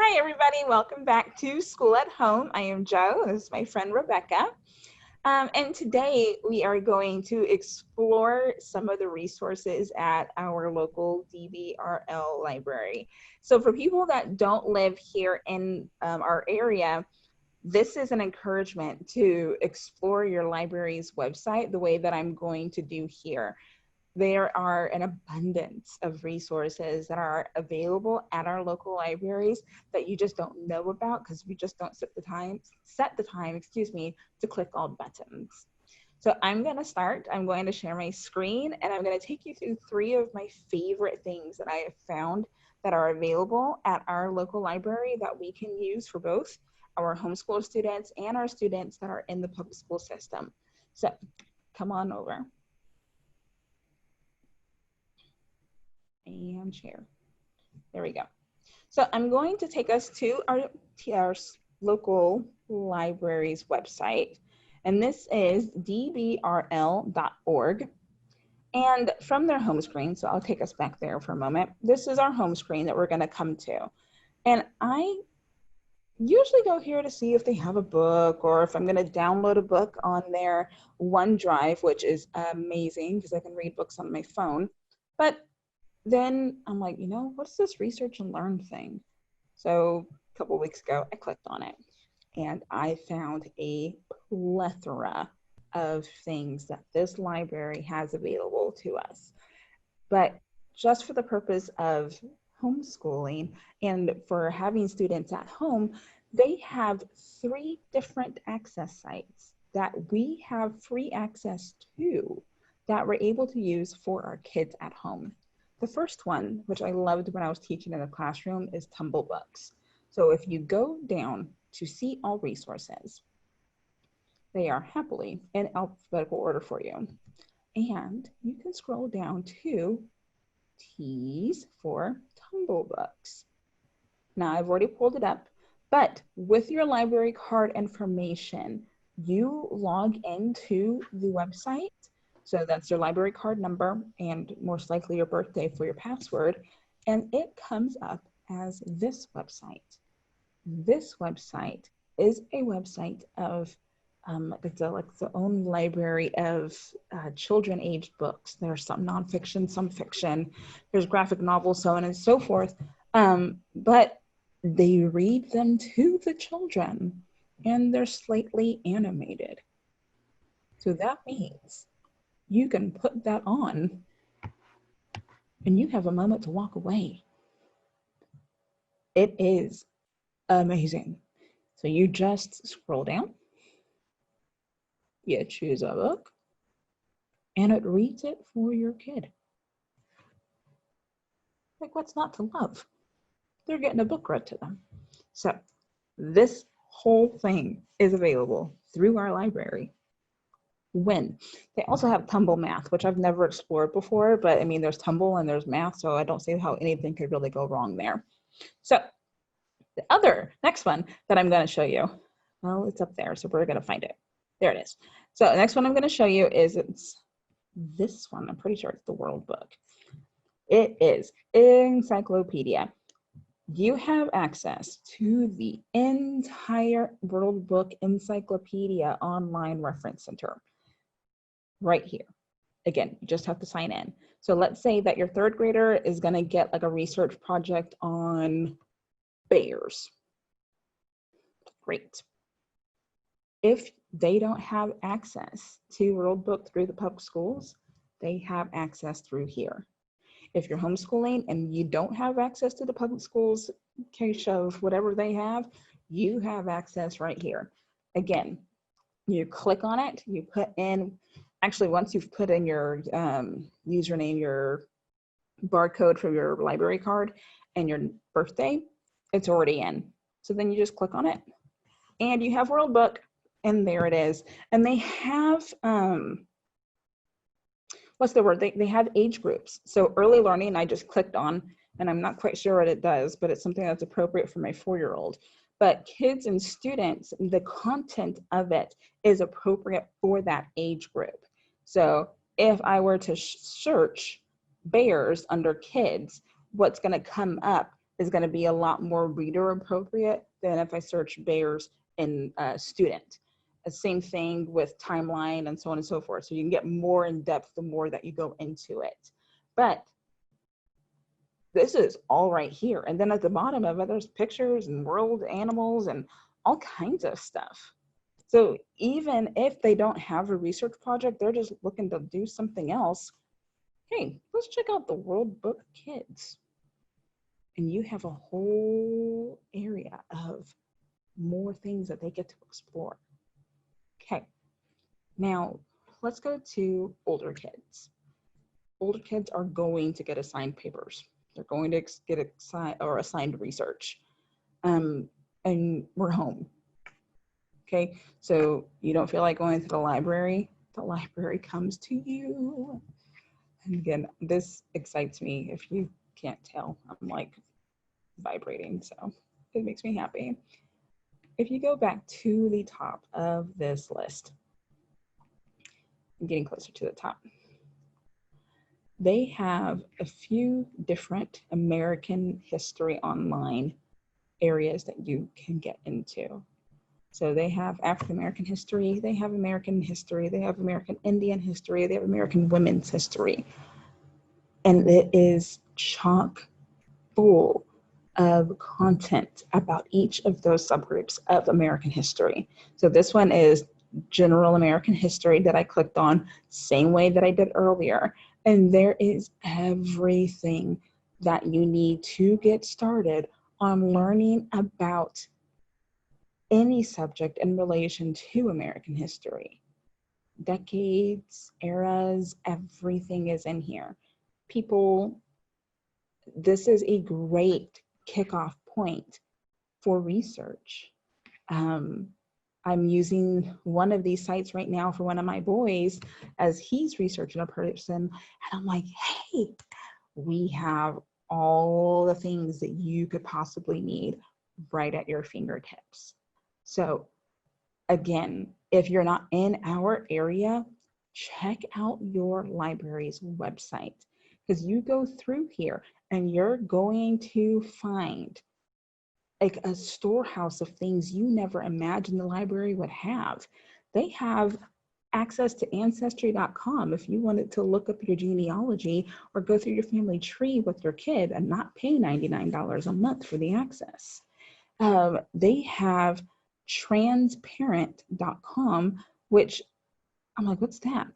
Hi, everybody. Welcome back to School at Home. I am Jo. This is my friend Rebecca. And today we are going to explore some of the resources at our local DBRL library. So for people that don't live here in our area, this is an encouragement to explore your library's website the way that I'm going to do here. There are an abundance of resources that are available at our local libraries that you just don't know about because we just don't set the time, to click all buttons. So I'm going to start. I'm going to share my screen and I'm going to take you through 3 of my favorite things that I have found that are available at our local library that we can use for both our homeschool students and our students that are in the public school system. So come on over. And share. There we go. So I'm going to take us to our local library's website, and this is dbrl.org. And from their home screen, so I'll take us back there for a moment. This is our home screen that we're going to come to. And I usually go here to see if they have a book or if I'm going to download a book on their OneDrive, which is amazing because I can read books on my phone. But then I'm like, what's this research and learn thing? So a couple of weeks ago, I clicked on it and I found a plethora of things that this library has available to us. But just for the purpose of homeschooling and for having students at home, they have 3 different access sites that we have free access to that we're able to use for our kids at home. The first one, which I loved when I was teaching in the classroom, is Tumble Books. So if you go down to see all resources, they are happily in alphabetical order for you. And you can scroll down to T's for Tumble Books. Now I've already pulled it up, but with your library card information, you log into the website. So that's your library card number and most likely your birthday for your password. And it comes up as this website. This website is a website of it's the own library of children aged books. There's some nonfiction, some fiction, there's graphic novels, so on and so forth. But they read them to the children and they're slightly animated. So that means you can put that on and you have a moment to walk away. It is amazing. So you just scroll down, you choose a book, and it reads it for your kid. Like, what's not to love? They're getting a book read to them. So this whole thing is available through our library. They also have Tumble Math, which I've never explored before, but I mean, there's Tumble and there's math, so I don't see how anything could really go wrong there. So the next one that I'm going to show you, well, it's up there, so we're going to find it. There it is. So the next one I'm going to show you is this one. I'm pretty sure it's the World Book. It is Encyclopedia. You have access to the entire World Book Encyclopedia Online Reference Center right here. Again, you just have to sign in. So let's say that your 3rd grader is going to get like a research project on bears. Great. If they don't have access to World Book through the public schools, they have access through here. If you're homeschooling and you don't have access to the public schools, case of whatever they have, you have access right here. Again, you click on it, you put in, actually once you've put in your username, your barcode for your library card and your birthday, it's already in. So then you just click on it and you have World Book and there it is. And they have, what's the word? They have age groups. So early learning, I just clicked on, and I'm not quite sure what it does, but it's something that's appropriate for my 4-year-old. But kids and students, the content of it is appropriate for that age group. So if I were to search bears under kids, what's going to come up is going to be a lot more reader appropriate than if I search bears in student. The same thing with timeline and so on and so forth. So you can get more in depth the more that you go into it. But this is all right here. And then at the bottom of it, there's pictures and world animals and all kinds of stuff. So even if they don't have a research project, they're just looking to do something else. Hey, let's check out the World Book Kids. And you have a whole area of more things that they get to explore. Okay, now let's go to older kids. Older kids are going to get assigned papers. They're going to get assigned research. And we're home. Okay, so you don't feel like going to the library comes to you. And again, this excites me. If you can't tell, I'm like vibrating, so it makes me happy. If you go back to the top of this list, I'm getting closer to the top. They have a few different American history online areas that you can get into. So they have African American history, they have American history, they have American Indian history, they have American women's history. And it is chock full of content about each of those subgroups of American history. So this one is general American history that I clicked on, same way that I did earlier. And there is everything that you need to get started on learning about any subject in relation to American history. Decades, eras, everything is in here. People, this is a great kickoff point for research. I'm using one of these sites right now for one of my boys as he's researching a person, and I'm like, hey, we have all the things that you could possibly need right at your fingertips. So again, if you're not in our area, check out your library's website, because you go through here and you're going to find like a storehouse of things you never imagined the library would have. They have access to ancestry.com if you wanted to look up your genealogy or go through your family tree with your kid and not pay $99 a month for the access. They have transparent.com, which I'm like, what's that?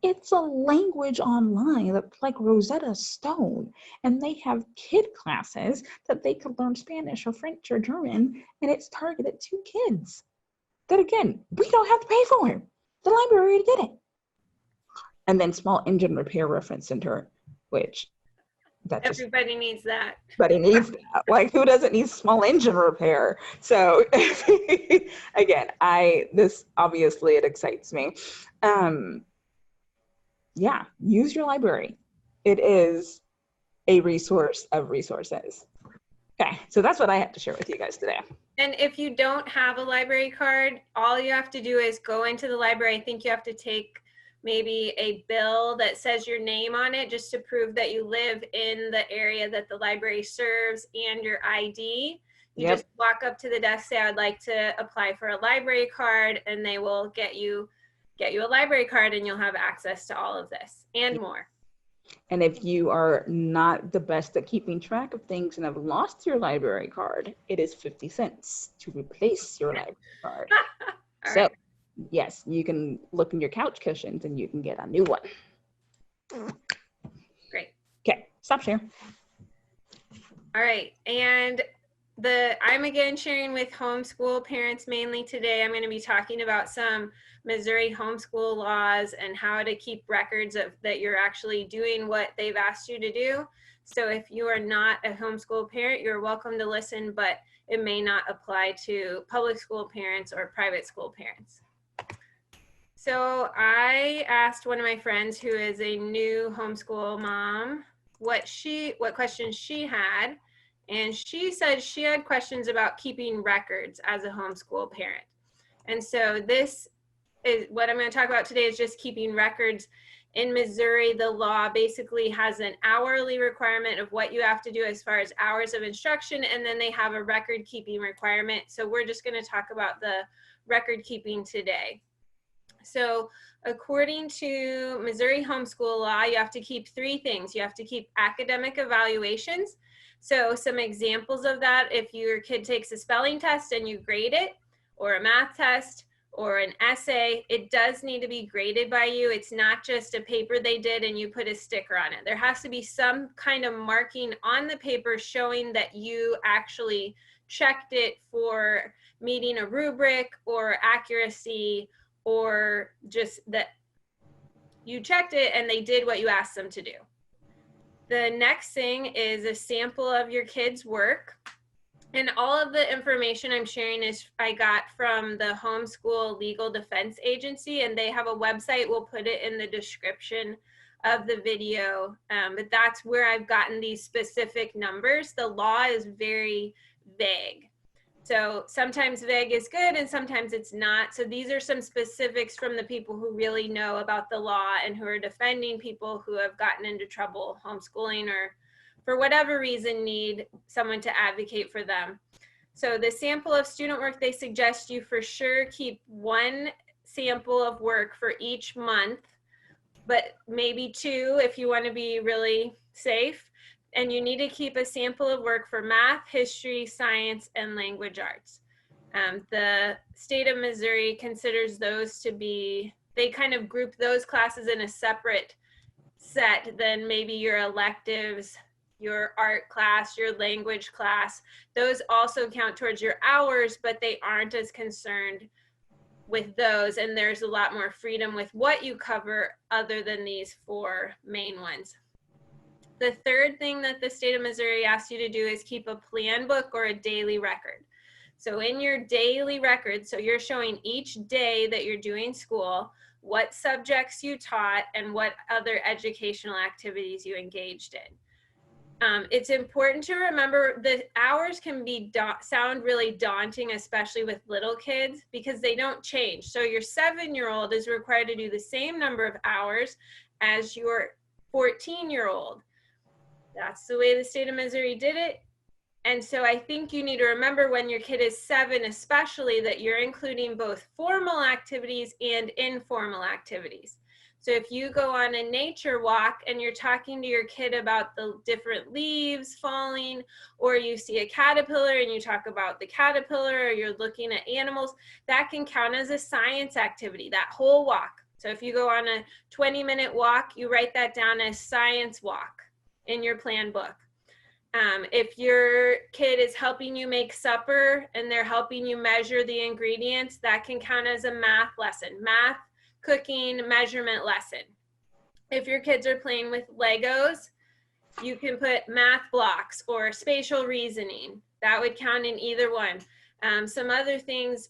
It's a language online that's like Rosetta Stone, and they have kid classes that they could learn Spanish or French or German, and it's targeted to kids that, again, we don't have to pay for. The library did it. And then Small Engine Repair Reference Center, which that just everybody needs that. Everybody needs that. Like, who doesn't need small engine repair? So again, this obviously it excites me. Yeah, use your library. It is a resource of resources. Okay, so that's what I have to share with you guys today. And if you don't have a library card, all you have to do is go into the library. I think you have to take maybe a bill that says your name on it just to prove that you live in the area that the library serves, and your ID. You just walk up to the desk, say, I'd like to apply for a library card, and they will get you a library card, and you'll have access to all of this and more. And if you are not the best at keeping track of things and have lost your library card, it is 50 cents to replace your library card. So right. Yes, you can look in your couch cushions and you can get a new one. Great. Okay, stop sharing. All right, and I'm again sharing with homeschool parents mainly today. I'm going to be talking about some Missouri homeschool laws and how to keep records of that you're actually doing what they've asked you to do. So if you are not a homeschool parent, you're welcome to listen, but it may not apply to public school parents or private school parents. So I asked one of my friends who is a new homeschool mom what questions she had. And she said she had questions about keeping records as a homeschool parent. And so this is what I'm going to talk about today, is just keeping records In Missouri, the law basically has an hourly requirement of what you have to do as far as hours of instruction, and then they have a record keeping requirement. So we're just going to talk about the record keeping today. So according to Missouri homeschool law, you have to keep 3 things. You have to keep academic evaluations. So some examples of that, if your kid takes a spelling test and you grade it, or a math test, or an essay, it does need to be graded by you. It's not just a paper they did and you put a sticker on it. There has to be some kind of marking on the paper showing that you actually checked it for meeting a rubric or accuracy, or just that you checked it and they did what you asked them to do. The next thing is a sample of your kids' work. And all of the information I'm sharing is I got from the Homeschool Legal Defense Agency, and they have a website. We'll put it in the description of the video, but that's where I've gotten these specific numbers. The law is very vague. So sometimes vague is good and sometimes it's not. So these are some specifics from the people who really know about the law and who are defending people who have gotten into trouble homeschooling or for whatever reason need someone to advocate for them. So the sample of student work, they suggest you for sure keep 1 sample of work for each month, but maybe 2 if you want to be really safe. And you need to keep a sample of work for math, history, science, and language arts. The state of Missouri considers those to be, they kind of group those classes in a separate set than maybe your electives, your art class, your language class. Those also count towards your hours, but they aren't as concerned with those. And there's a lot more freedom with what you cover other than these 4 main ones. The third thing that the state of Missouri asks you to do is keep a plan book or a daily record. So in your daily record, so you're showing each day that you're doing school, what subjects you taught and what other educational activities you engaged in. It's important to remember the hours can be sound really daunting, especially with little kids, because they don't change. So your 7-year-old is required to do the same number of hours as your 14-year-old. That's the way the state of Missouri did it. And so I think you need to remember when your kid is 7, especially, that you're including both formal activities and informal activities. So if you go on a nature walk and you're talking to your kid about the different leaves falling, or you see a caterpillar and you talk about the caterpillar, or you're looking at animals, that can count as a science activity, that whole walk. So if you go on a 20-minute walk, you write that down as science walk in your plan book. If your kid is helping you make supper and they're helping you measure the ingredients, that can count as a math lesson, math, cooking, measurement lesson. If your kids are playing with Legos, you can put math blocks or spatial reasoning. That would count in either one. Some other things,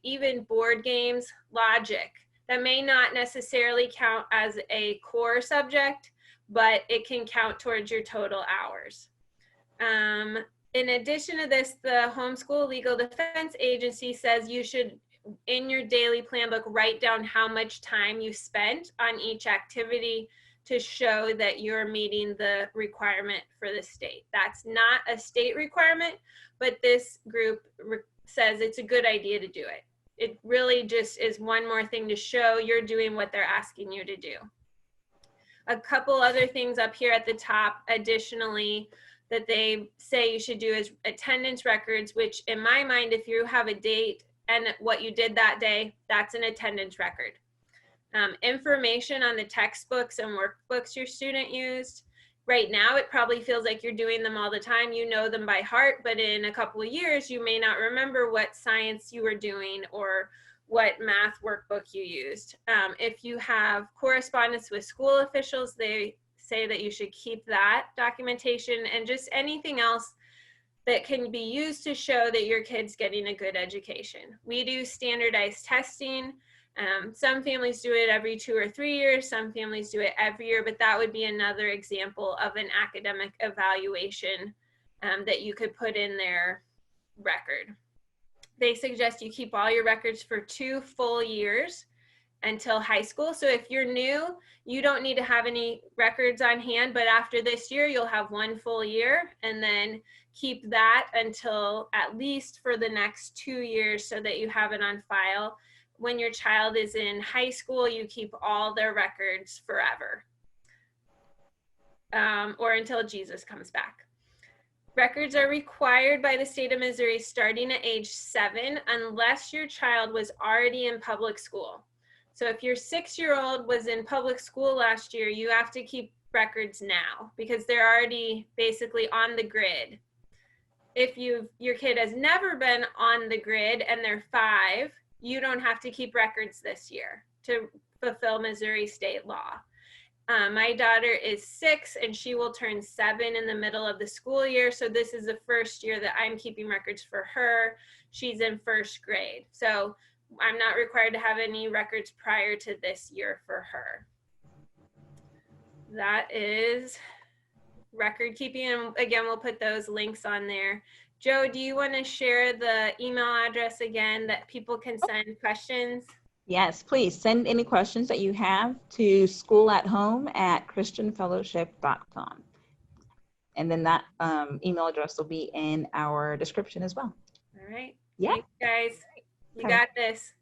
even board games, logic, that may not necessarily count as a core subject, but it can count towards your total hours. In addition to this, the Homeschool Legal Defense Agency says you should, in your daily plan book, write down how much time you spent on each activity to show that you're meeting the requirement for the state. That's not a state requirement, but this group says it's a good idea to do it. It really just is one more thing to show you're doing what they're asking you to do. A couple other things up here at the top, additionally, that they say you should do is attendance records, which in my mind, if you have a date and what you did that day, that's an attendance record. Information on the textbooks and workbooks your student used. Right now, it probably feels like you're doing them all the time. You know them by heart, but in a couple of years, you may not remember what science you were doing or what math workbook you used. If you have correspondence with school officials, they say that you should keep that documentation, and just anything else that can be used to show that your kid's getting a good education. We do standardized testing. Some families do it every 2 or 3 years. Some families do it every year, but that would be another example of an academic evaluation that you could put in their record. They suggest you keep all your records for 2 full years. until high school. So if you're new, you don't need to have any records on hand, but after this year, you'll have 1 full year, and then keep that until at least for the next 2 years so that you have it on file. When your child is in high school, you keep all their records forever, or until Jesus comes back. Records are required by the state of Missouri starting at age 7 unless your child was already in public school. So if your 6-year-old was in public school last year, you have to keep records now because they're already basically on the grid. If your kid has never been on the grid and they're 5, you don't have to keep records this year to fulfill Missouri state law. My daughter is 6 and she will turn 7 in the middle of the school year. So this is the first year that I'm keeping records for her. She's in 1st grade. So I'm not required to have any records prior to this year for her. That is record keeping. And again, we'll put those links on there. Joe, do you want to share the email address again that people can send questions? Yes, please send any questions that you have to schoolathome@christianfellowship.com. And then that email address will be in our description as well. All right. Yeah. Thanks, guys. You got this.